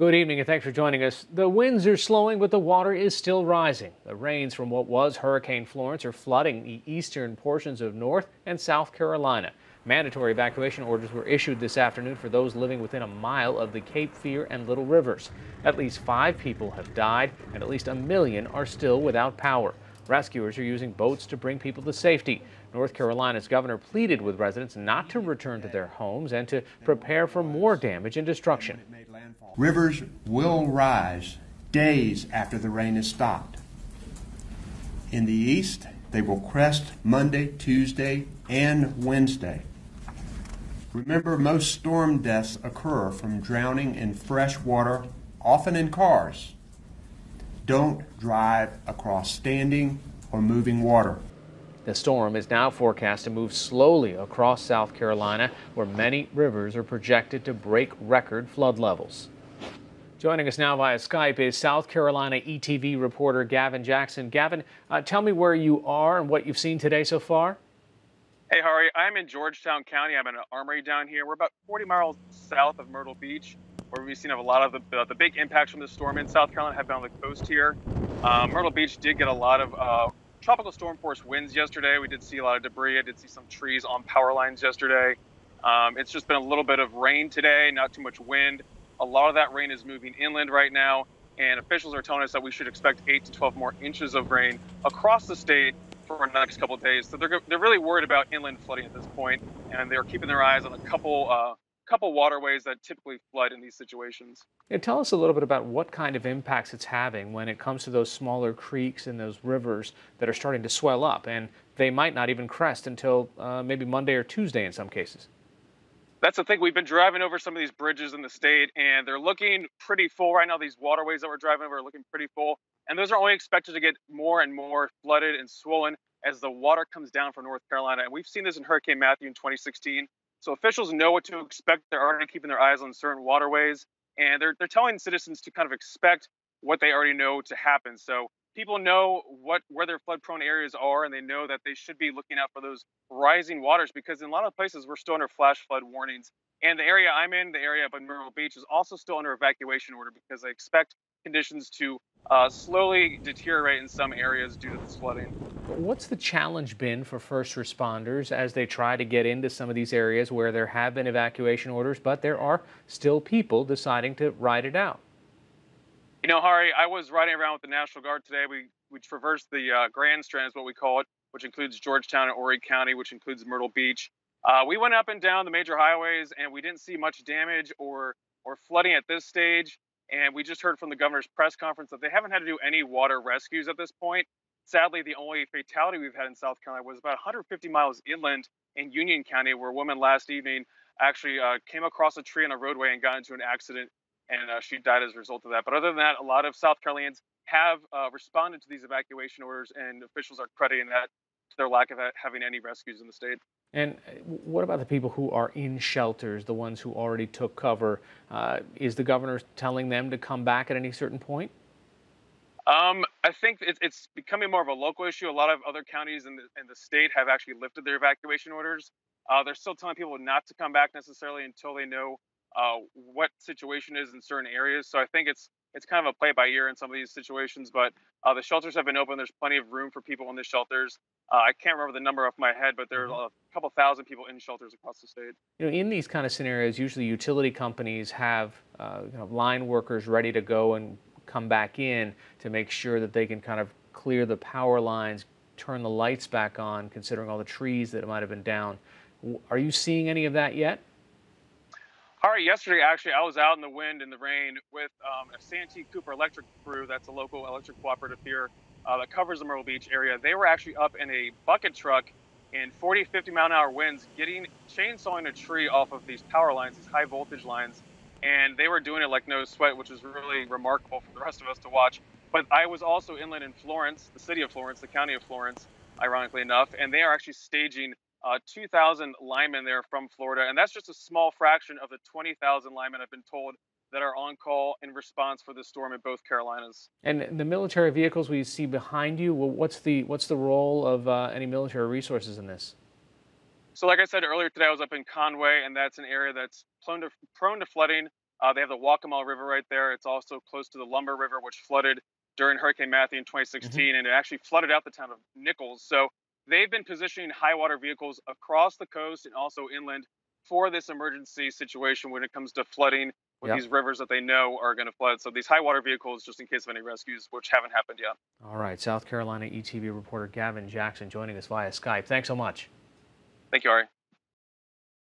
Good evening and thanks for joining us. The winds are slowing, but the water is still rising. The rains from what was Hurricane Florence are flooding the eastern portions of North and South Carolina. Mandatory evacuation orders were issued this afternoon for those living within a mile of the Cape Fear and Little Rivers. At least 5 people have died and at least 1 million are still without power. Rescuers are using boats to bring people to safety. North Carolina's governor pleaded with residents not to return to their homes and to prepare for more damage and destruction. Rivers will rise days after the rain is stopped. In the east, they will crest Monday, Tuesday, and Wednesday. Remember, most storm deaths occur from drowning in fresh water, often in cars. Don't drive across standing or moving water. The storm is now forecast to move slowly across South Carolina, where many rivers are projected to break record flood levels. Joining us now via Skype is South Carolina ETV reporter Gavin Jackson. Gavin, tell me where you are and what you've seen today so far. Hey, Hari, I'm in Georgetown County. I'm in an armory down here. We're about 40 miles south of Myrtle Beach, where we've seen a lot of the big impacts from the storm in South Carolina have been on the coast here. Myrtle Beach did get a lot of tropical storm force winds yesterday. We did see a lot of debris. I did see some trees on power lines yesterday. It's just been a little bit of rain today, not too much wind. A lot of that rain is moving inland right now, and officials are telling us that we should expect 8 to 12 more inches of rain across the state for the next couple of days. So they're really worried about inland flooding at this point, and they're keeping their eyes on a couple waterways that typically flood in these situations. Yeah, tell us a little bit about what kind of impacts it's having when it comes to those smaller creeks and those rivers that are starting to swell up, and they might not even crest until maybe Monday or Tuesday in some cases. That's the thing. We've been driving over some of these bridges in the state, and they're looking pretty full right now. These waterways that we're driving over are looking pretty full, and those are only expected to get more and more flooded and swollen as the water comes down from North Carolina. And we've seen this in Hurricane Matthew in 2016. So officials know what to expect. They're already keeping their eyes on certain waterways, and they're telling citizens to kind of expect what they already know to happen. So people know where their flood-prone areas are, and they know that they should be looking out for those rising waters, because in a lot of places we're still under flash flood warnings. And the area I'm in, the area up in Myrtle Beach, is also still under evacuation order because they expect conditions to slowly deteriorate in some areas due to this flooding. What's the challenge been for first responders as they try to get into some of these areas where there have been evacuation orders, but there are still people deciding to ride it out? You know, Hari, I was riding around with the National Guard today. We traversed the Grand Strand, is what we call it, which includes Georgetown and Horry County, which includes Myrtle Beach. We went up and down the major highways, and we didn't see much damage or flooding at this stage. And we just heard from the governor's press conference that they haven't had to do any water rescues at this point. Sadly, the only fatality we've had in South Carolina was about 150 miles inland in Union County, where a woman last evening actually came across a tree on a roadway and got into an accident, and she died as a result of that. But other than that, a lot of South Carolinians have responded to these evacuation orders, and officials are crediting that to their lack of having any rescues in the state. And what about the people who are in shelters, the ones who already took cover? Is the governor telling them to come back at any certain point? I think it's becoming more of a local issue. A lot of other counties in the state have actually lifted their evacuation orders. They're still telling people not to come back necessarily until they know what situation is in certain areas. So I think it's kind of a play by ear in some of these situations, but the shelters have been open. There's plenty of room for people in the shelters. I can't remember the number off my head, but there are a couple thousand people in shelters across the state. You know, in these kind of scenarios, usually utility companies have line workers ready to go and come back in to make sure that they can kind of clear the power lines, turn the lights back on, considering all the trees that might have been down. Are you seeing any of that yet? All right, yesterday, actually, I was out in the wind and the rain with a Santee Cooper Electric crew. That's a local electric cooperative here that covers the Myrtle Beach area. They were actually up in a bucket truck in 40, 50 mile an hour winds, chainsawing a tree off of these power lines, these high voltage lines. And they were doing it like no sweat, which is really remarkable for the rest of us to watch. But I was also inland in Florence, the city of Florence, the county of Florence, ironically enough, and they are actually staging 2,000 linemen there from Florida. And that's just a small fraction of the 20,000 linemen I've been told that are on call in response for the storm in both Carolinas. And the military vehicles we see behind you, well, what's the role of any military resources in this? So like I said earlier today, I was up in Conway, and that's an area that's prone to flooding. They have the Waccamaw River right there. It's also close to the Lumber River, which flooded during Hurricane Matthew in 2016, and it actually flooded out the town of Nichols. So they've been positioning high water vehicles across the coast and also inland for this emergency situation when it comes to flooding with Yep. these rivers that they know are going to flood. So these high water vehicles, just in case of any rescues, which haven't happened yet. All right, South Carolina ETV reporter Gavin Jackson joining us via Skype. Thanks so much. Thank you, Ari.